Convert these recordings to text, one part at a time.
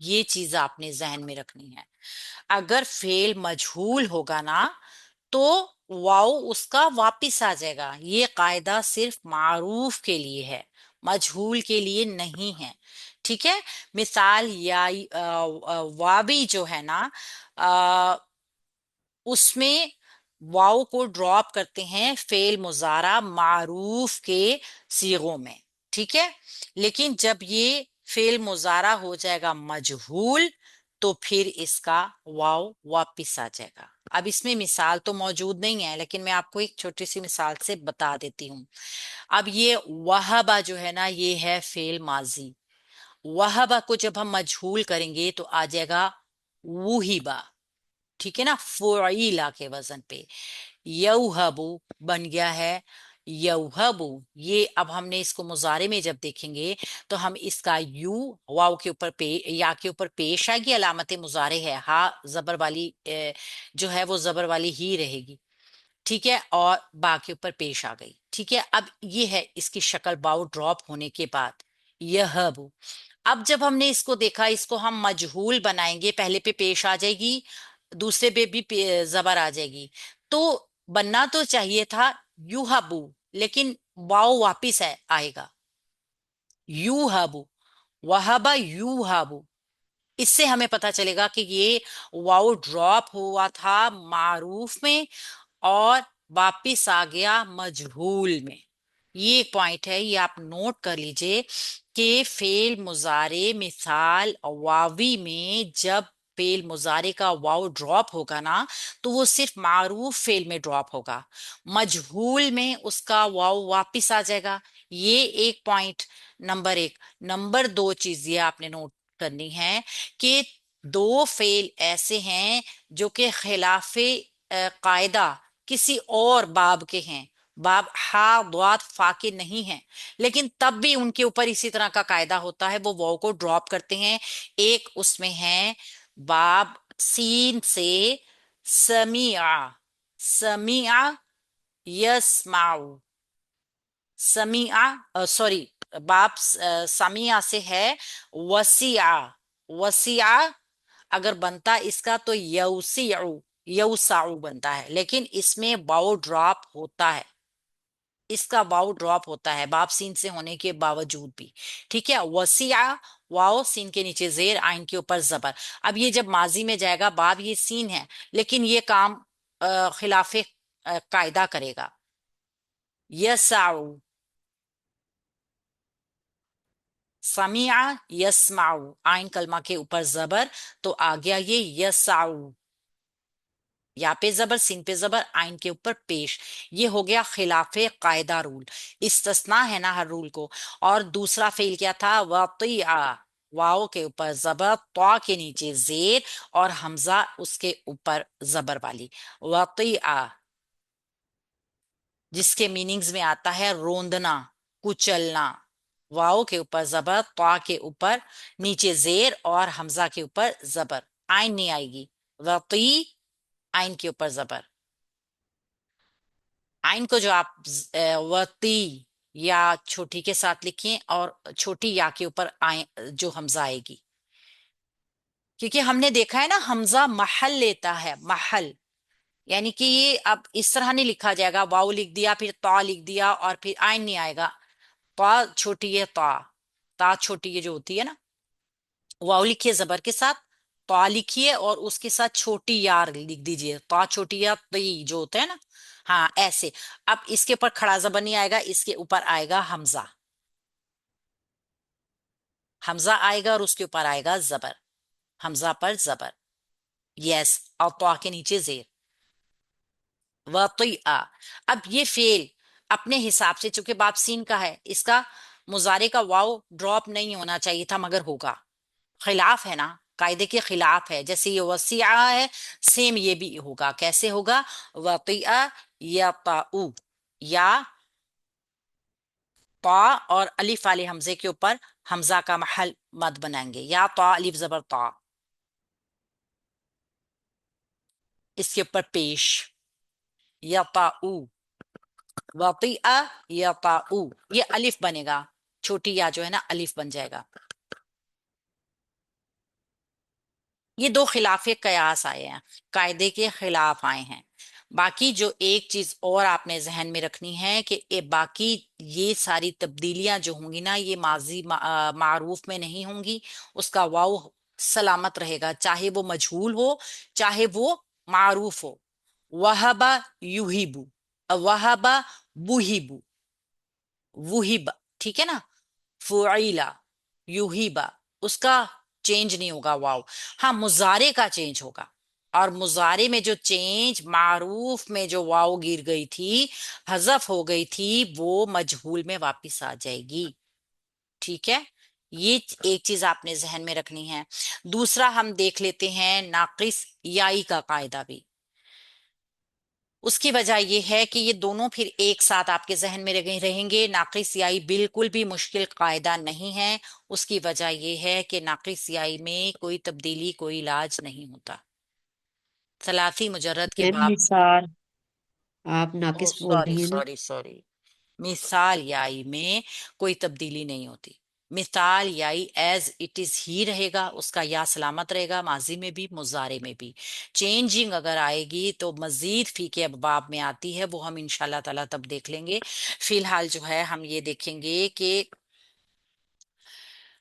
یہ چیز آپ نے ذہن میں رکھنی ہے. اگر فعل مجہول ہوگا نا تو واؤ اس کا واپس آ جائے گا. یہ قاعدہ صرف معروف کے لیے ہے، مجہول کے لیے نہیں ہے. ٹھیک ہے. مثال یا وابی جو ہے نا، اس میں واؤ کو ڈراپ کرتے ہیں فعل مضارع معروف کے صیغوں میں. ٹھیک ہے. لیکن جب یہ فعل مضارع ہو جائے گا مجہول تو پھر اس کا واؤ واپس آ جائے گا. اب اس میں مثال تو موجود نہیں ہے، لیکن میں آپ کو ایک چھوٹی سی مثال سے بتا دیتی ہوں. اب یہ وہبا جو ہے نا، یہ ہے فعل ماضی. وہبا کو جب ہم مجہول کریں گے تو آ جائے گا وہیبا. ٹھیک ہے نا، فعیلا کے وزن پہ. یوہبو بن گیا ہے یوہبو. یہ اب ہم نے اس کو مضارع میں جب دیکھیں گے تو ہم اس کا یو واو کے اوپر یا کے اوپر پیش آئے گی، علامت مضارع ہے، ہاں زبر والی جو ہے وہ زبر والی ہی رہے گی. ٹھیک ہے. اور با کے اوپر پیش آ گئی. ٹھیک ہے. اب یہ ہے اس کی شکل باؤ ڈراپ ہونے کے بعد یہبو. اب جب ہم نے اس کو دیکھا، اس کو ہم مجہول بنائیں گے، پہلے پہ پیش آ جائے گی، دوسرے پہ بھی زبر آ جائے گی، تو بننا تو چاہیے تھا یوہبو، لیکن واؤ واپس آئے گا یوہبو. وہبا یوہبو. اس سے ہمیں پتا چلے گا کہ یہ واؤ ڈراپ ہوا تھا معروف میں اور واپس آ گیا مجہول میں. یہ ایک پوائنٹ ہے، یہ آپ نوٹ کر لیجئے کہ فعل مضارع مثال واوی میں جب فعل مضارع کا واؤ ڈراپ ہوگا نا تو وہ صرف معروف فعل میں ڈراپ ہوگا، مجہول میں اس کا واؤ واپس آ جائے گا. یہ ایک پوائنٹ نمبر ایک. نمبر دو چیز یہ آپ نے نوٹ کرنی ہے کہ دو فعل ایسے ہیں جو کہ خلاف قاعدہ کسی اور باب کے ہیں، باب ہا ضاد فا کے نہیں ہیں، لیکن تب بھی ان کے اوپر اسی طرح کا قاعدہ ہوتا ہے، وہ واو کو ڈراپ کرتے ہیں. ایک اس میں ہے باب سین سے سمیع. سمیع یسمعو. سمیع سوری، باب سمیع سے ہے وسیع. وسیع اگر بنتا اس کا تو یوسیعو، یوسعو بنتا ہے، لیکن اس میں باؤ ڈراپ ہوتا ہے، اس کا واؤ ڈراپ ہوتا ہے باب سین سے ہونے کے باوجود بھی. ٹھیک ہے. وسیع واؤ سین کے نیچے زیر، آئن کے اوپر زبر. اب یہ جب ماضی میں جائے گا، باب یہ سین ہے لیکن یہ کام خلاف قاعدہ کرے گا. یسعو. سمیع یسمعو، آئن کلمہ کے اوپر زبر تو آ گیا یہ یسعو. یا پہ زبر، سین پہ زبر، آئن کے اوپر پیش. یہ ہو گیا خلاف قاعدہ رول. استثناء ہے نا ہر رول کو. اور دوسرا فعل کیا تھا؟ وطیع. واؤ کے اوپر زبر، طا کے نیچے زیر اور حمزہ اس کے اوپر زبر والی. وطیع جس کے میننگز میں آتا ہے روندنا، کچلنا. واؤ کے اوپر زبر، طا کے اوپر نیچے زیر اور حمزہ کے اوپر زبر. آئن نہیں آئے گی. وطی آئن کے اوپر زبر. آئن کو جو آپ وطی یا چھوٹی کے ساتھ لکھیں اور چھوٹی یا کے اوپر جو حمزہ آئے گی، کیونکہ ہم نے دیکھا ہے نا حمزہ محل لیتا ہے، محل. یعنی کہ یہ اب اس طرح نہیں لکھا جائے گا واؤ لکھ دیا پھر تا لکھ دیا اور پھر آئن نہیں آئے گا. تا چھوٹی ہے، تا تا چھوٹی ہے جو ہوتی ہے نا، واؤ لکھیے زبر کے ساتھ، تا لکھیے اور اس کے ساتھ چھوٹی یار لکھ دیجئے، تا چھوٹی یا تی جو ہوتا ہے نا. ہاں ایسے. اب اس کے اوپر کھڑا زبر نہیں آئے گا، اس کے اوپر آئے گا حمزہ. حمزہ آئے گا اور اس کے اوپر آئے گا زبر. حمزہ پر زبر. یس. اور تو کے نیچے زیر. وطیع. اب یہ فعل اپنے حساب سے چونکہ باب سین کا ہے، اس کا مضارع کا واو ڈراپ نہیں ہونا چاہیے تھا مگر ہوگا. خلاف ہے نا، قاعدے کے خلاف ہے. جیسے یہ وسیع ہے، سیم یہ بھی ہوگا. کیسے ہوگا؟ وطیع یطاؤ. یا طا اور الف والے حمزے کے اوپر حمزہ کا محل مد بنائیں گے. یا طا الف زبر طا، اس کے اوپر پیش. یطاؤ. وطیع یطاؤ. یہ الف بنے گا، چھوٹی یا جو ہے نا الف بن جائے گا. یہ دو خلاف قیاس آئے ہیں، قاعدے کے خلاف آئے ہیں۔ باقی جو ایک چیز اور آپ نے ذہن میں رکھنی ہے کہ باقی یہ ساری تبدیلیاں جو ہوں گی نا، یہ ماضی معروف میں نہیں ہوں گی، اس کا واو سلامت رہے گا، چاہے وہ مجہول ہو چاہے وہ معروف ہو۔ وہبا یوہیبو، وہبا بوہیبو، وہیبا، ٹھیک ہے نا، فعیلا، یوہیبا، اس کا چینج نہیں ہوگا واو۔ ہاں مضارع کا چینج ہوگا، اور مضارع میں جو چینج معروف میں جو واو گر گئی تھی، حذف ہو گئی تھی، وہ مجہول میں واپس آ جائے گی، ٹھیک ہے۔ یہ ایک چیز آپ نے ذہن میں رکھنی ہے۔ دوسرا ہم دیکھ لیتے ہیں ناقص یائی کا قاعدہ بھی۔ اس کی وجہ یہ ہے کہ یہ دونوں پھر ایک ساتھ آپ کے ذہن میں رہیں گے۔ ناقص یائی بالکل بھی مشکل قاعدہ نہیں ہے، اس کی وجہ یہ ہے کہ ناقص یائی میں کوئی تبدیلی، کوئی علاج نہیں ہوتا۔ ثلاثی مجرد کے میم باب، مثال آپ ناقص بول سوری رہی ہیں نا؟ سوری سوری، مثال یائی میں کوئی تبدیلی نہیں ہوتی۔ مثال یائی ایز اٹ از ہی رہے گا، اس کا یا سلامت رہے گا، ماضی میں بھی مضارع میں بھی۔ چینجنگ اگر آئے گی تو مزید فی کے ابواب میں آتی ہے، وہ ہم انشاءاللہ تعالیٰ تب دیکھ لیں گے۔ فی الحال جو ہے ہم یہ دیکھیں گے کہ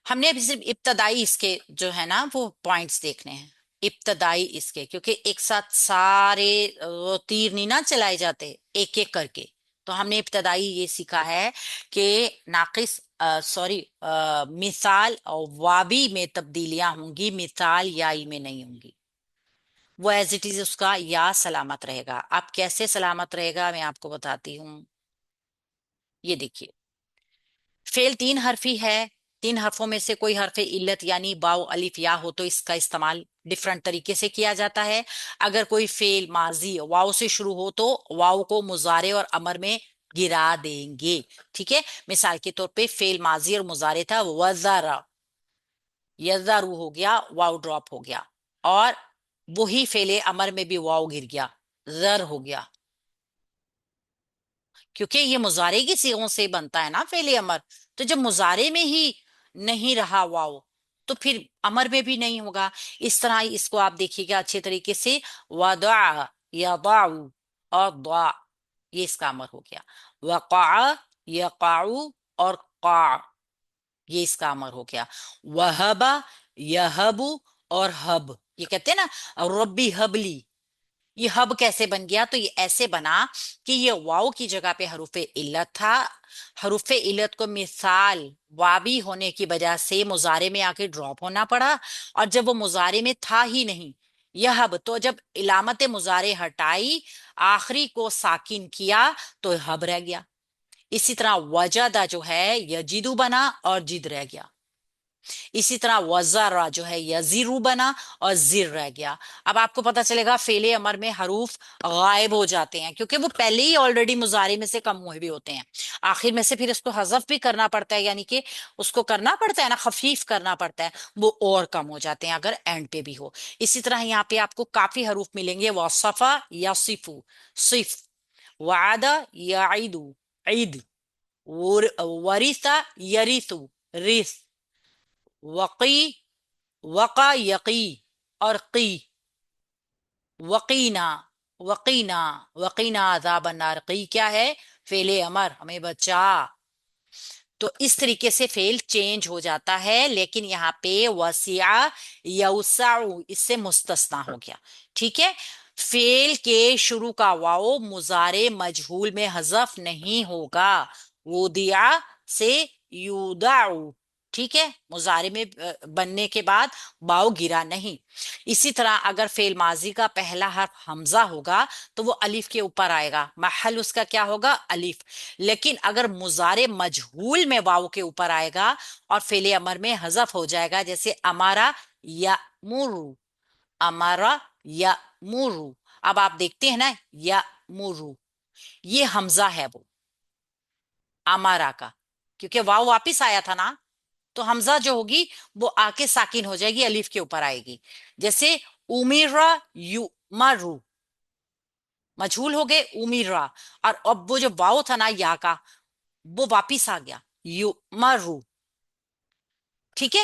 ہم نے ابھی صرف ابتدائی اس کے جو ہے نا وہ پوائنٹس دیکھنے ہیں، ابتدائی اس کے، کیونکہ ایک ساتھ سارے تیر نہیں نہ چلائے جاتے، ایک ایک کر کے۔ تو ہم نے ابتدائی یہ سیکھا ہے کہ ناقص سوری مثال اور وابی میں تبدیلیاں ہوں گی، مثال یائی میں نہیں ہوں گی، وہ ایز اٹ از اس کا یا سلامت رہے گا۔ اب کیسے سلامت رہے گا میں آپ کو بتاتی ہوں، یہ دیکھیے۔ فعل تین حرفی ہے، تین حرفوں میں سے کوئی حرف علت یعنی واو الف یا ہو تو اس کا استعمال ڈفرنٹ طریقے سے کیا جاتا ہے۔ اگر کوئی فعل ماضی واو سے شروع ہو تو واو کو مضارع اور امر میں گرا دیں گے، ٹھیک ہے۔ مثال کے طور پہ فعل ماضی اور مضارع تھا وزارا، یزارو ہو گیا، واو ڈراپ ہو گیا، اور وہی فعل امر میں بھی واو گر گیا، زر ہو گیا، کیونکہ یہ مضارع کی صیغوں سے بنتا ہے نا فعل امر۔ تو جب مضارع میں ہی نہیں رہا واو تو پھر امر میں بھی نہیں ہوگا۔ اس طرح اس کو آپ دیکھیے گا اچھے طریقے سے، وضع، یضع، اور ضع، یہ اس کا امر ہو گیا۔ وقع، یقع، اور قع، یہ اس کا امر ہو گیا۔ وہب، یہب، اور ہب، یہ کہتے ہیں نا ربی حبلی، یہ ہب کیسے بن گیا؟ تو یہ ایسے بنا کہ یہ واو کی جگہ پہ حروف علت تھا، حروف علت کو مثال وابی ہونے کی وجہ سے مضارع میں آ کے ڈراپ ہونا پڑا، اور جب وہ مضارع میں تھا ہی نہیں یہ ہب، تو جب علامت مضارع ہٹائی آخری کو ساکن کیا تو ہب رہ گیا۔ اسی طرح وجدہ جو ہے یجدو بنا اور جد رہ گیا۔ اسی طرح وزارا جو ہے یزیرو بنا اور زر رہ گیا۔ اب آپ کو پتا چلے گا فعل امر میں حروف غائب ہو جاتے ہیں کیونکہ وہ پہلے ہی آلریڈی مضارع میں سے کم ہوئے بھی ہوتے ہیں، آخر میں سے پھر اس کو حذف بھی کرنا پڑتا ہے، یعنی کہ اس کو کرنا پڑتا ہے نا، خفیف کرنا پڑتا ہے، وہ اور کم ہو جاتے ہیں اگر اینڈ پہ بھی ہو۔ اسی طرح یہاں پہ آپ کو کافی حروف ملیں گے، وصفا یصفو، صف، وعد یعید، عید، ورثا یریثو، رث، وقی، وقا یقی، اور قی، وقینا، وقینا، وقینا عذاب النار، قی کیا ہے؟ فعل امر، ہمیں بچا۔ تو اس طریقے سے فعل چینج ہو جاتا ہے، لیکن یہاں پہ وسیع، یوسع اس سے مستثنا ہو گیا، ٹھیک ہے۔ فعل کے شروع کا واو مضارع مجہول میں حذف نہیں ہوگا، وضع سے یودع، ٹھیک ہے، مضارع میں بننے کے بعد واو گرا نہیں۔ اسی طرح اگر فعل ماضی کا پہلا حرف حمزہ ہوگا تو وہ الف کے اوپر آئے گا، محل اس کا کیا ہوگا؟ الف۔ لیکن اگر مضارع مجہول میں واو کے اوپر آئے گا اور فعل امر میں حذف ہو جائے گا، جیسے امارا یامرو، امارا یامرو، اب آپ دیکھتے ہیں نا یامرو، یہ حمزہ ہے وہ امارا کا، کیونکہ واو واپس آیا تھا نا، تو حمزہ جو ہوگی وہ آ کے ساکن ہو جائے گی، الف کے اوپر آئے گی۔ جیسے امیرا یؤمرو، مجہول ہو گئے امیرا، اور اب وہ جو واو تھا نا یا کا، وہ واپس آ گیا یؤمرو، ٹھیک ہے۔